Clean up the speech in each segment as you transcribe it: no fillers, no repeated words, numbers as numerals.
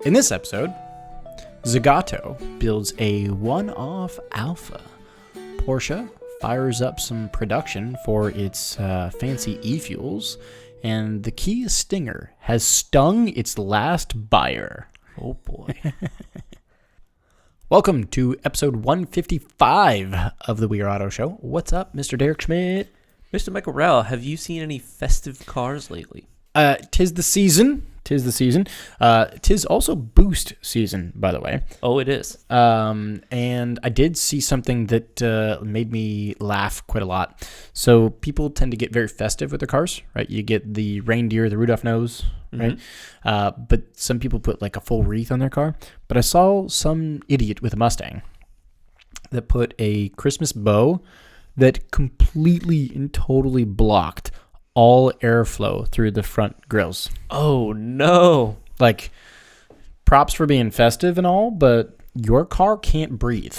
In this episode, Zagato builds a one-off Alfa. Porsche fires up some production for its fancy eFuels, and the Kia Stinger has stung its last buyer. Oh boy. Welcome to episode 155 of the We Are Auto Show. What's up, Mr. Derek Schmidt? Mr. Michael Rowell, have you seen any festive cars lately? Tis the season. Tis also boost season, by the way. Oh, it is. And I did see something that made me laugh quite a lot. So people tend to get very festive with their cars, right? You get the reindeer, the Rudolph nose, right? But some people put like a full wreath on their car. But I saw some idiot with a Mustang that put a Christmas bow that completely and totally blocked all airflow through the front grills. Oh, no. Like, props for being festive and all, but your car can't breathe.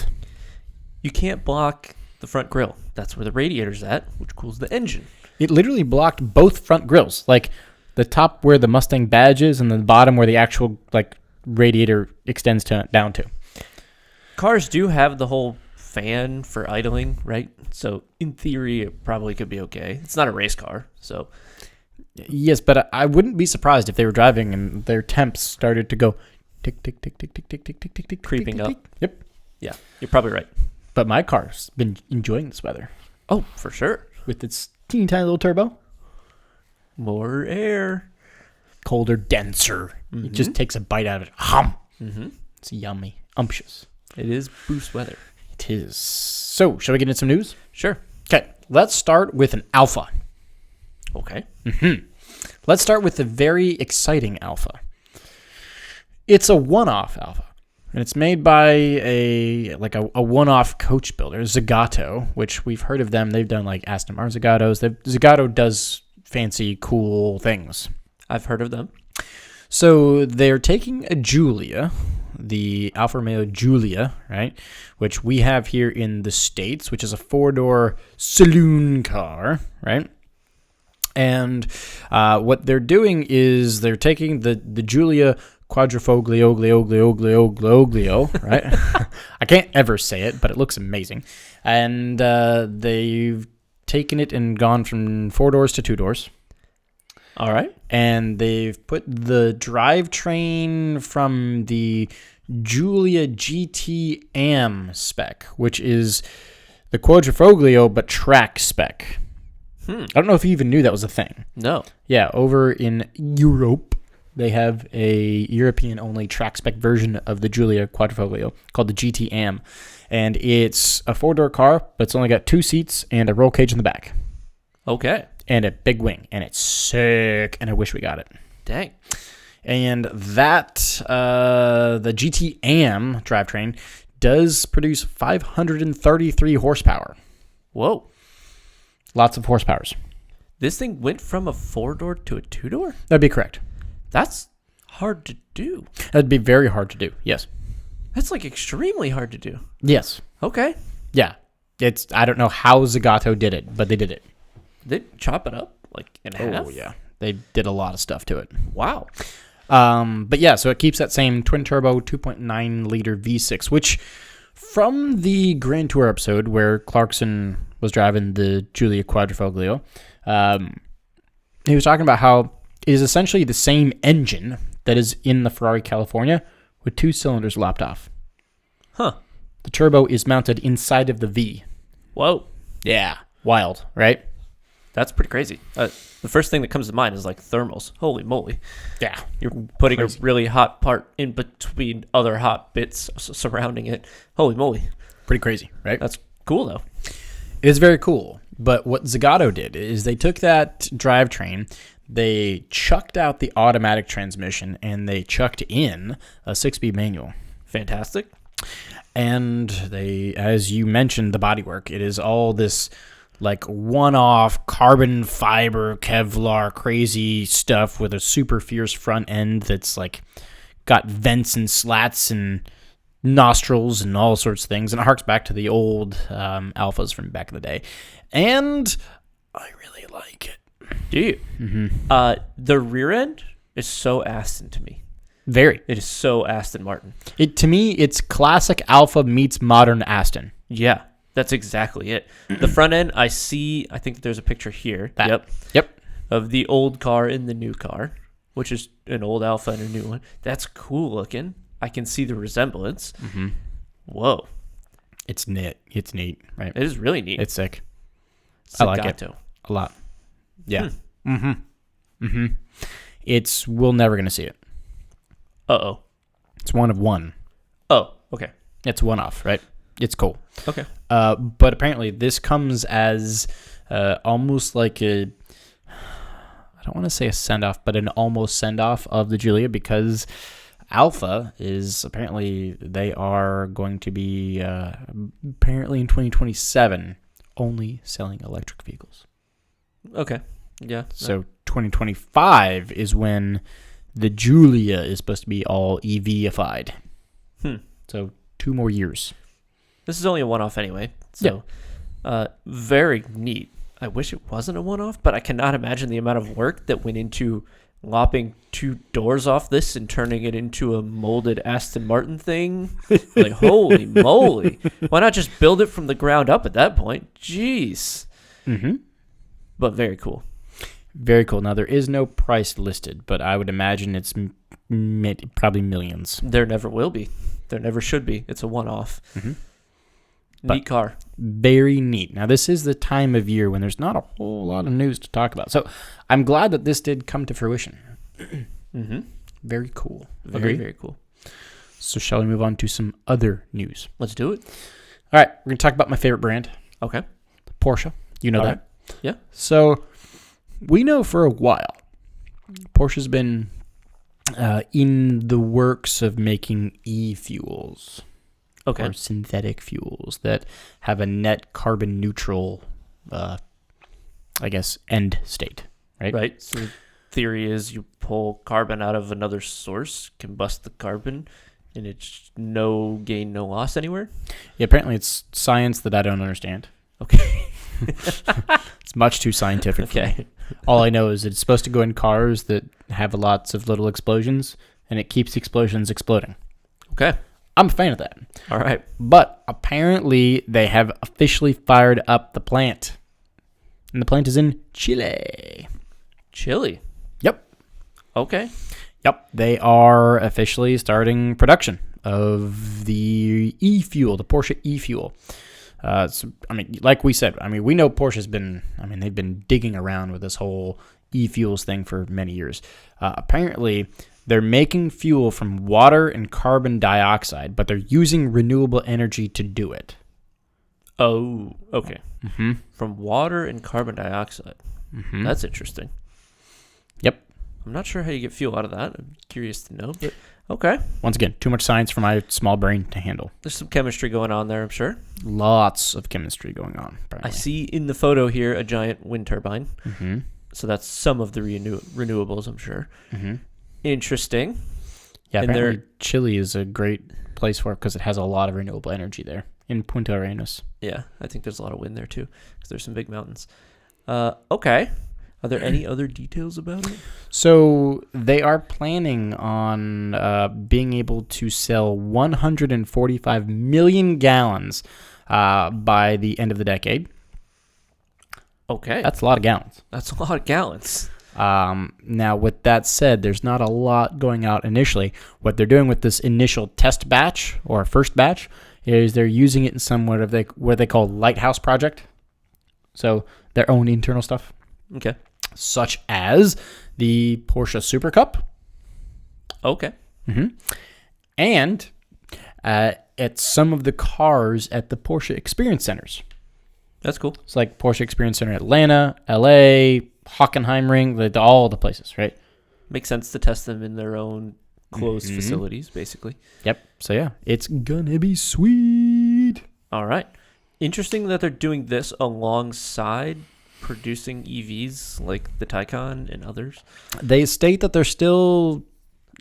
You can't block the front grille. That's where the radiator's at, which cools the engine. It literally blocked both front grills. Like, the top where the Mustang badge is and the bottom where the actual, like, radiator extends down to. Cars do have the whole fan for idling, right? So in theory, it probably could be okay. It's not a race car, so. Yes, but I wouldn't be surprised if they were driving and their temps started to go tick, tick, tick, tick, tick, tick, tick, tick, tick, tick, creeping tick, up. Tick. Yep. Yeah, you're probably right. But my car's been enjoying this weather. Oh, for sure. With its teeny tiny little turbo. More air. Colder, denser. It just takes a bite out of it. Hum. It's yummy. Umptious. It is boost weather. It is. So, shall we get into some news? Sure. Okay, let's start with an Alfa. Okay. Let's start with the very exciting Alfa. It's a one-off Alfa, and it's made by a one-off coach builder, Zagato, which we've heard of them. They've done like Aston Martin Zagatos. Zagato does fancy, cool things. I've heard of them. So they're taking a Giulia, the Alfa Romeo Giulia, right, which we have here in the States, which is a four-door saloon car, right? And what they're doing is they're taking the Giulia Quadrifoglio, right? I can't ever say it, but it looks amazing. And they've taken it and gone from 4 doors to 2 doors. All right. And they've put the drivetrain from the Giulia GT Am spec, which is the Quadrifoglio but track spec. I don't know if you even knew that was a thing. No. Yeah, over in Europe, they have a European-only track spec version of the Giulia Quadrifoglio called the GT Am. And it's a 4-door car, but it's only got 2 seats and a roll cage in the back. Okay. And a big wing, and it's sick, and I wish we got it. Dang. And that, the GT Am drivetrain does produce 533 horsepower. Whoa. Lots of horsepowers. This thing went from a 4-door to a 2-door? That'd be correct. That's hard to do. That'd be very hard to do, yes. That's like extremely hard to do. Yes. Okay. Yeah. I don't know how Zagato did it, but they did it. They chop it up like in half? Oh, yeah. They did a lot of stuff to it. Wow. But yeah, so it keeps that same twin-turbo 2.9-liter V6, which from the Grand Tour episode where Clarkson was driving the Giulia Quadrifoglio, he was talking about how it is essentially the same engine that is in the Ferrari California with 2 cylinders lopped off. Huh. The turbo is mounted inside of the V. Whoa. Yeah. Wild, right? That's pretty crazy. The first thing that comes to mind is like thermals. Holy moly. Yeah. You're putting Crazy. a really hot part in between other hot bits surrounding it. Holy moly. Pretty crazy, right? That's cool, though. It is very cool. But what Zagato did is they took that drivetrain, they chucked out the automatic transmission, and they chucked in a 6-speed manual. Fantastic. And they, as you mentioned, the bodywork, it is all this like one-off carbon fiber Kevlar crazy stuff with a super fierce front end that's like got vents and slats and nostrils and all sorts of things, and it harks back to the old Alphas from back in the day. And I really like it. Do you? Mm-hmm. The rear end is so Aston to me. Very. It is so Aston Martin. To me, it's classic Alfa meets modern Aston. Yeah, that's exactly it. The front end, I think there's a picture here. Yep. Of the old car in the new car, which is an old Alfa and a new one. That's cool looking. I can see the resemblance. Mm-hmm. Whoa. It's neat. It's neat, right? It is really neat. It's sick. Zagato. I like it a lot. Yeah. We're never going to see it. Uh-oh. It's one of one. Oh, okay. It's one off, right? It's cool. Okay. But apparently this comes as almost like I don't want to say a send-off, but an almost send-off of the Giulia, because Alfa is apparently, they are going to be apparently in 2027 only selling electric vehicles. Okay. Yeah. So 2025 is when the Giulia is supposed to be all EV-ified. So 2 more years. This is only a one-off anyway. So very neat. I wish it wasn't a one-off, but I cannot imagine the amount of work that went into lopping 2 doors off this and turning it into a molded Aston Martin thing. Like, holy moly. Why not just build it from the ground up at that point? Jeez. Mm-hmm. But very cool. Very cool. Now, there is no price listed, but I would imagine it's probably millions. There never will be. There never should be. It's a one-off. Mm-hmm. Neat car. Very neat. Now, this is the time of year when there's not a whole lot of news to talk about. So I'm glad that this did come to fruition. Mm-hmm. Very cool. Very, very cool. So shall we move on to some other news? Let's do it. All right. We're going to talk about my favorite brand. Okay. Porsche. You know All that. right. Yeah. So we know for a while Porsche's been in the works of making e-fuels. Okay. Or synthetic fuels that have a net carbon neutral, end state, right? Right. So the theory is you pull carbon out of another source, combust the carbon, and it's no gain, no loss anywhere. Yeah, apparently it's science that I don't understand. Okay. It's much too scientific for me. Okay. All I know is it's supposed to go in cars that have lots of little explosions, and it keeps explosions exploding. Okay. I'm a fan of that. All right. But apparently they have officially fired up the plant. And the plant is in Chile. Chile. Yep. Okay. Yep. They are officially starting production of the eFuel, the Porsche eFuel. Like we said, we know Porsche's they've been digging around with this whole e-fuels thing for many years. Apparently, they're making fuel from water and carbon dioxide, but they're using renewable energy to do it. Oh, okay. Mm-hmm. From water and carbon dioxide. Mm-hmm. That's interesting. Yep. I'm not sure how you get fuel out of that. I'm curious to know, but okay. Once again, too much science for my small brain to handle. There's some chemistry going on there, I'm sure. Lots of chemistry going on, apparently. I see in the photo here a giant wind turbine. Mm-hmm. So that's some of the renewables, I'm sure. Mm-hmm. Interesting. Yeah, And apparently Chile is a great place for it because it has a lot of renewable energy there in Punta Arenas. Yeah, I think there's a lot of wind there too because there's some big mountains. Okay. Are there any other details about it? So they are planning on being able to sell 145 million gallons by the end of the decade. Okay. That's a lot of gallons. That's a lot of gallons. Now, with that said, there's not a lot going out initially. What they're doing with this initial test batch or first batch is they're using it in somewhat of what they call lighthouse project. So their own internal stuff. Okay. Such as the Porsche Super Cup. Okay. Mm-hmm. And at some of the cars at the Porsche Experience Centers. That's cool. It's like Porsche Experience Center Atlanta, LA, Hockenheimring, all the places, right? Makes sense to test them in their own closed facilities, basically. Yep. So, yeah, it's gonna be sweet. All right. Interesting that they're doing this alongside producing EVs like the Taycan and others. They state that they're still,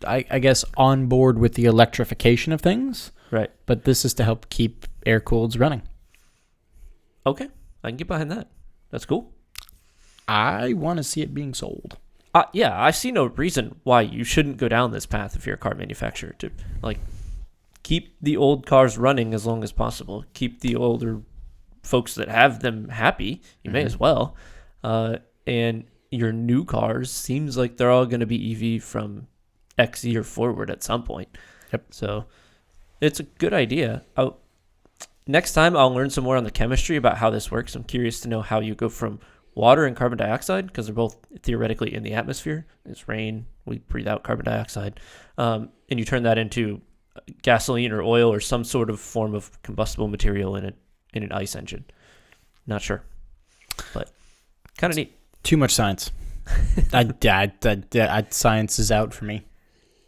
I guess, on board with the electrification of things. Right. But this is to help keep air-cooleds running. Okay. I can get behind that. That's cool. I want to see it being sold. Yeah, I see no reason why you shouldn't go down this path if you're a car manufacturer to like keep the old cars running as long as possible. Keep the older folks that have them happy. You may as well. And your new cars seems like they're all going to be EV from X year forward at some point. Yep. So it's a good idea. Next time I'll learn some more on the chemistry about how this works. I'm curious to know how you go from water and carbon dioxide, because they're both theoretically in the atmosphere. It's rain, we breathe out carbon dioxide, and you turn that into gasoline or oil or some sort of form of combustible material in an ice engine. Not sure, but kind of neat. Too much science. Science is out for me.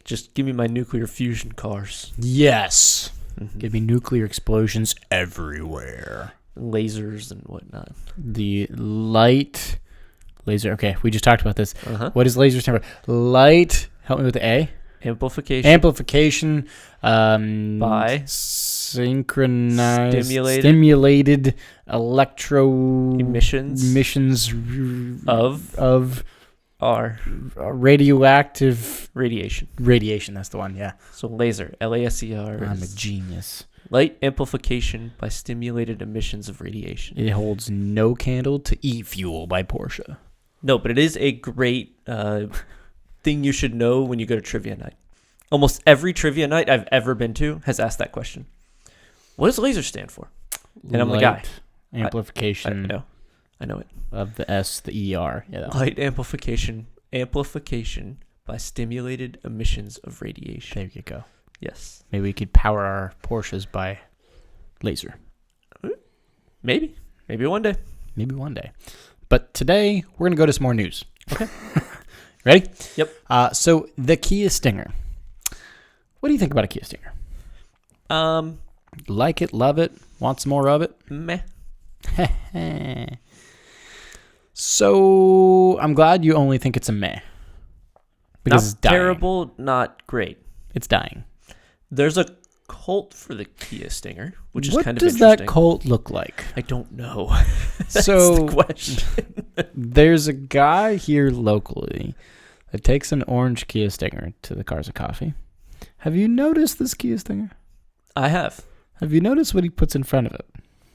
Just give me my nuclear fusion cars. Yes. Give me nuclear explosions everywhere. Lasers and whatnot. The light laser. Okay, we just talked about this. Uh-huh. What is laser stand for? Light. Help me with the A. Amplification. Amplification. By synchronized. Stimulated electro emissions of our radioactive radiation. That's the one. Yeah. So laser. LASER. I'm a genius. Light amplification by stimulated emissions of radiation. It holds no candle to eFuel by Porsche. No, but it is a great thing you should know when you go to trivia night. Almost every trivia night I've ever been to has asked that question. What does laser stand for? And I'm the guy. Amplification. I know it. Of the S, the ER. Yeah, Light amplification by stimulated emissions of radiation. There you go. Yes. Maybe we could power our Porsches by laser. Maybe one day. Maybe one day. But today, we're going to go to some more news. Okay. Ready? Yep. So, the Kia Stinger. What do you think about a Kia Stinger? Like it, love it, want some more of it? Meh. So, I'm glad you only think it's a meh. Because Not it's dying. terrible, not great. It's dying. There's a cult for the Kia Stinger, which is kind of What does interesting. that cult look like? I don't know. That's So, the question. There's a guy here locally that takes an orange Kia Stinger to the Cars of Coffee. Have you noticed this Kia Stinger? I have. Have you noticed what he puts in front of it?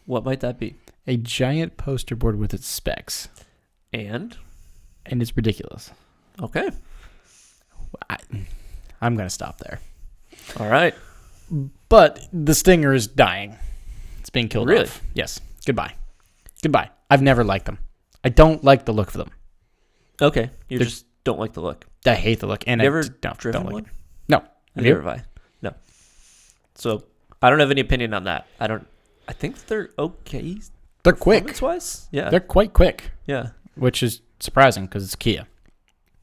What might that be? A giant poster board with its specs. And it's ridiculous. Okay. I'm going to stop there. All right. But the Stinger is dying. It's being killed Really? off. Yes. Goodbye. I've never liked them. I don't like the look of them. Okay. You just don't like the look. I hate the look. And You ever don't driven like one? it. No. Neither have I. No. So I don't have any opinion on that. I think they're okay. They're quick. Performance-wise? Yeah. They're quite quick. Yeah. Which is surprising because it's Kia.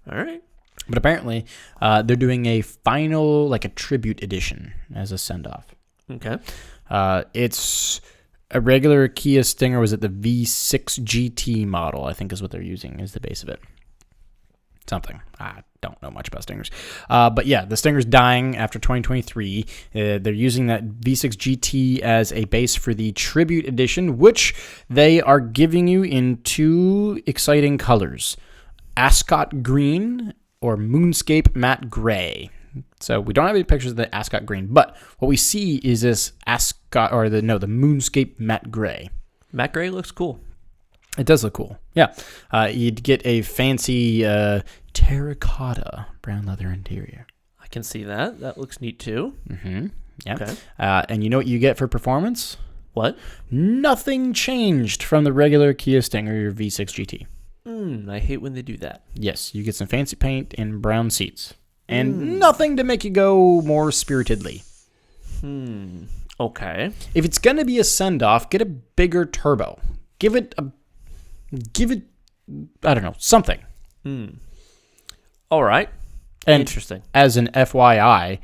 All right. But apparently, they're doing a final, like a tribute edition as a send-off. Okay. It's a regular Kia Stinger was at the V6 GT model, I think is what they're using as the base of it. Something. I don't know much about Stingers. But yeah, the Stinger's dying after 2023. They're using that V6 GT as a base for the Tribute Edition, which they are giving you in two exciting colors. Ascot Green or Moonscape Matte Gray. So we don't have any pictures of the Ascot Green, but what we see is this Ascot, or the Moonscape Matte Gray. Matte Gray looks cool. It does look cool. Yeah. You'd get a fancy terracotta brown leather interior. I can see that. That looks neat too. Mm-hmm. Yeah. Okay. And you know what you get for performance? What? Nothing changed from the regular Kia Stinger, your V6 GT. I hate when they do that. Yes, you get some fancy paint and brown seats. And nothing to make you go more spiritedly. Okay. If it's going to be a send-off, get a bigger turbo. Give it, I don't know, something. All right. And interesting. As an FYI,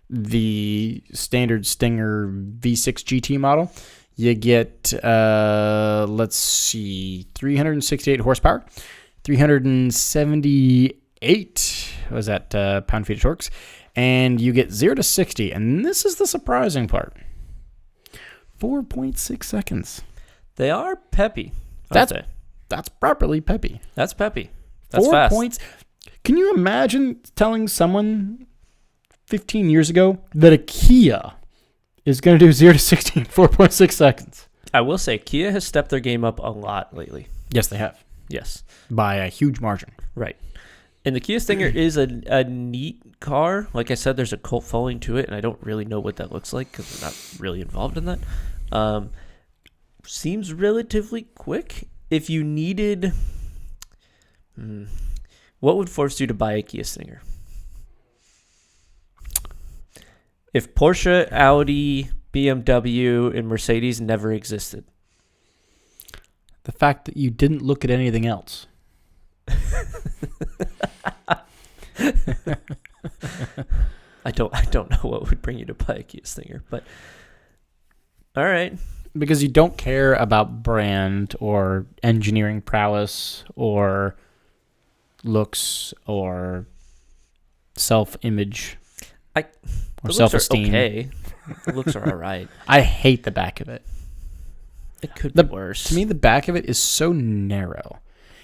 the standard Stinger V6 GT model, you get, 368 horsepower, 378, what was that, pound-feet of torques, and you get 0 to 60, and this is the surprising part, 4.6 seconds. They are peppy. That's properly peppy. That's peppy. That's 4 fast. points. Can you imagine telling someone 15 years ago that a Kia is going to do 0 to 60 in 4.6 seconds? I will say Kia has stepped their game up a lot lately. Yes, they have. Yes. By a huge margin. Right. And the Kia Stinger is a neat car. Like I said, there's a cult following to it, and I don't really know what that looks like because I'm not really involved in that. Seems relatively quick. If you needed... what would force you to buy a Kia Stinger? If Porsche, Audi, BMW, and Mercedes never existed. The fact that you didn't look at anything else. I don't know what would bring you to buy a Kia Stinger, but all right. Because you don't care about brand or engineering prowess or looks or self-image or self-esteem. Okay. The looks are all right. I hate the back of it. It could be worse. To me, the back of it is so narrow.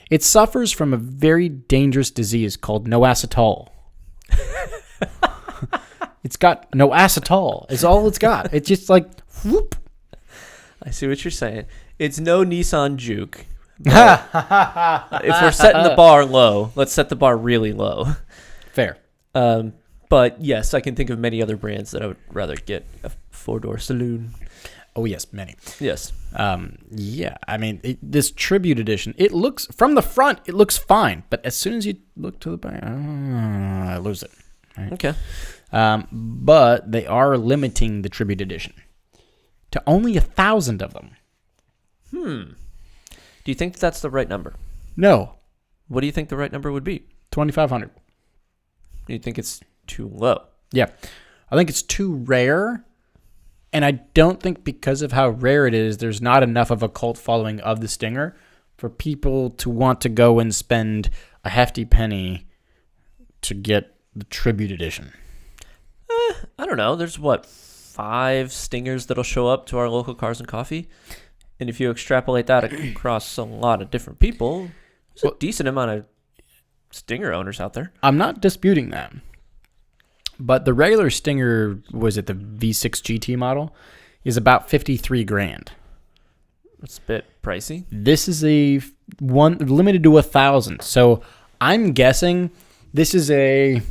It suffers from a very dangerous disease called no acetol. It's got no acetol. It's all it's got. It's just like, whoop. I see what you're saying. It's no Nissan Juke. If we're setting the bar low, let's set the bar really low. Fair. But yes, I can think of many other brands that I would rather get a four-door saloon. Oh, yes, many. Yes. Yeah, I mean, this Tribute Edition, it looks, from the front, it looks fine. But as soon as you look to the back, I lose it. Right? Okay. But they are limiting the Tribute Edition to only 1,000 of them. Do you think that's the right number? No. What do you think the right number would be? 2,500. Do you think it's too low? Yeah. I think it's too rare. And I don't think because of how rare it is, there's not enough of a cult following of the Stinger for people to want to go and spend a hefty penny to get the Tribute Edition. I don't know. There's, 5 Stingers that'll show up to our local Cars and Coffee? And if you extrapolate that across a lot of different people, there's a decent amount of Stinger owners out there. I'm not disputing that. But the regular Stinger, was it the V6 GT model, is about $53,000. It's a bit pricey. This is a one limited to 1,000. So I'm guessing this is a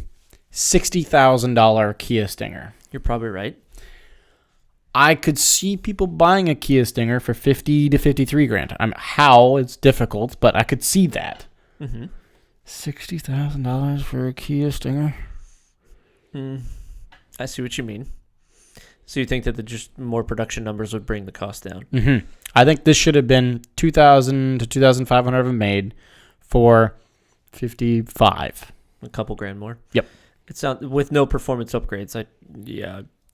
$60,000 Kia Stinger. You're probably right. I could see people buying a Kia Stinger for $50,000 to $53,000. How it's difficult, but I could see that. Mm-hmm. $60,000 for a Kia Stinger. I see what you mean. So you think that just more production numbers would bring the cost down? Mm-hmm. I think this should have been $2,000 to $2,500 of them made for $55,000. A couple grand more. Yep. It sounds with no performance upgrades.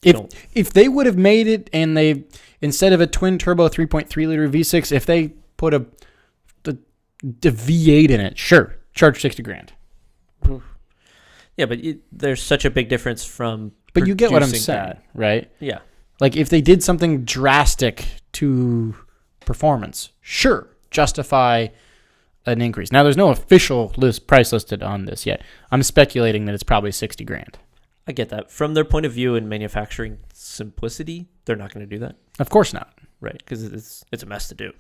If they would have made it and they, instead of a twin turbo 3.3 liter V6, if they put a V8 in it, sure, charge $60,000. Yeah, but there's such a big difference from. But you get what I'm producing saying, that. right? Yeah. Like if they did something drastic to performance, sure, justify an increase. Now there's no official price listed on this yet. I'm speculating that it's probably $60,000. I get that. From their point of view in manufacturing simplicity, they're not going to do that. Of course not. Right, because it's a mess to do.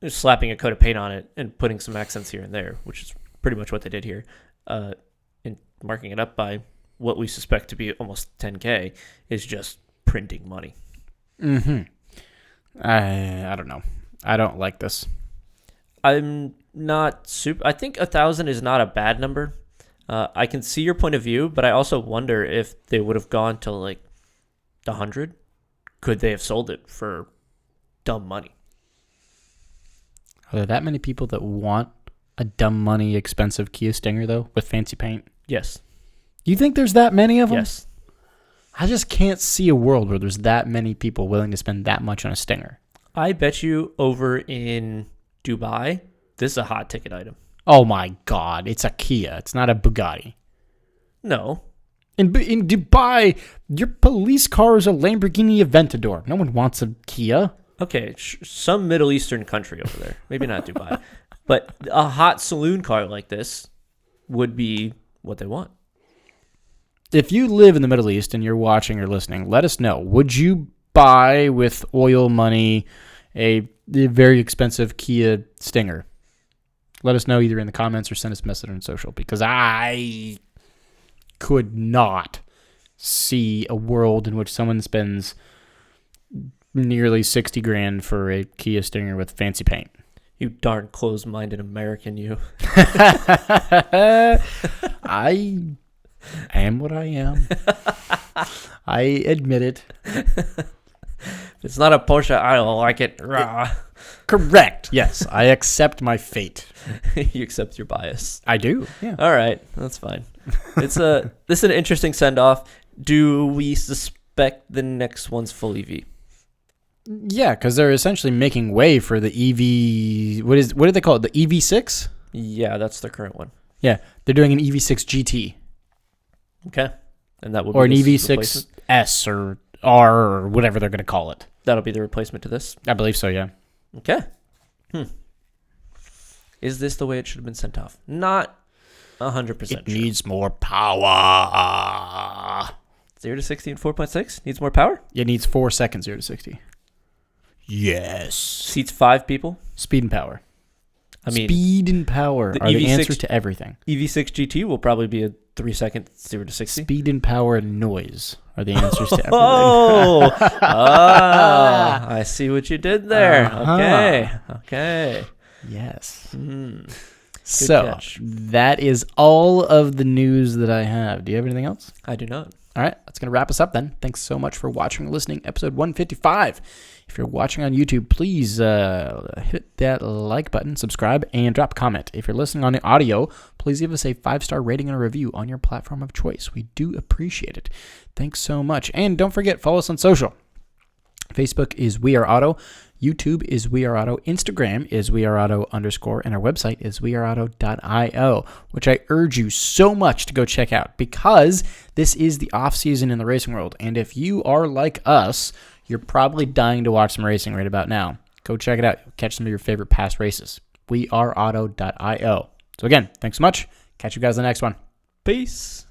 Just slapping a coat of paint on it and putting some accents here and there, which is pretty much what they did here, and marking it up by what we suspect to be almost $10,000 is just printing money. Mm-hmm. I don't know. I don't like this. I'm not super. I think 1,000 is not a bad number. I can see your point of view, but I also wonder if they would have gone to like 100. Could they have sold it for dumb money? Are there that many people that want a dumb money expensive Kia Stinger though with fancy paint? Yes. You think there's that many of them? Yes. I just can't see a world where there's that many people willing to spend that much on a Stinger. I bet you over in Dubai, this is a hot ticket item. Oh my God, it's a Kia. It's not a Bugatti. No. In Dubai, your police car is a Lamborghini Aventador. No one wants a Kia. Okay, some Middle Eastern country over there. Maybe not Dubai. But a hot saloon car like this would be what they want. If you live in the Middle East and you're watching or listening, let us know. Would you buy with oil money a very expensive Kia Stinger? Let us know either in the comments or send us a message on social, because I could not see a world in which someone spends nearly 60 grand for a Kia Stinger with fancy paint. You darn closed-minded American, you. I am what I am. I admit it. If it's not a Porsche, I don't like it. Rah. Correct. Yes, I accept my fate. You accept your bias. I do. Yeah. All right, that's fine. This is an interesting send-off. Do we suspect the next one's full EV? Yeah, because they're essentially making way for the EV. What did they call it? The EV6? Yeah, that's the current one. Yeah, they're doing an EV6 GT. Okay, and that will or be an EV6 S or R or whatever they're going to call it. That'll be the replacement to this. I believe so. Yeah. Okay. Is this the way it should have been sent off? Not 100% sure. It needs more power. 0 to 60 in 4.6 needs more power. It needs 4 seconds 0 to 60. Yes. Seats 5 people. Speed and power. I mean, speed and power are the answer to everything. EV6 GT will probably be a 3-second 0 to 60. Speed and power and noise are the answers to everything. Oh, I see what you did there. Okay. Yes. Mm. So catch. That is all of the news that I have. Do you have anything else? I do not. All right, that's going to wrap us up then. Thanks so much for watching and listening. Episode 155. If you're watching on YouTube, please hit that like button, subscribe, and drop a comment. If you're listening on the audio, please give us a 5-star rating and a review on your platform of choice. We do appreciate it. Thanks so much. And don't forget, follow us on social. Facebook is We Are Auto. YouTube is We Are Auto. Instagram is We Are Auto _. And our website is weareauto.io, which I urge you so much to go check out because this is the off season in the racing world. And if you are like us, you're probably dying to watch some racing right about now. Go check it out. Catch some of your favorite past races. weareauto.io. So again, thanks so much. Catch you guys in the next one. Peace.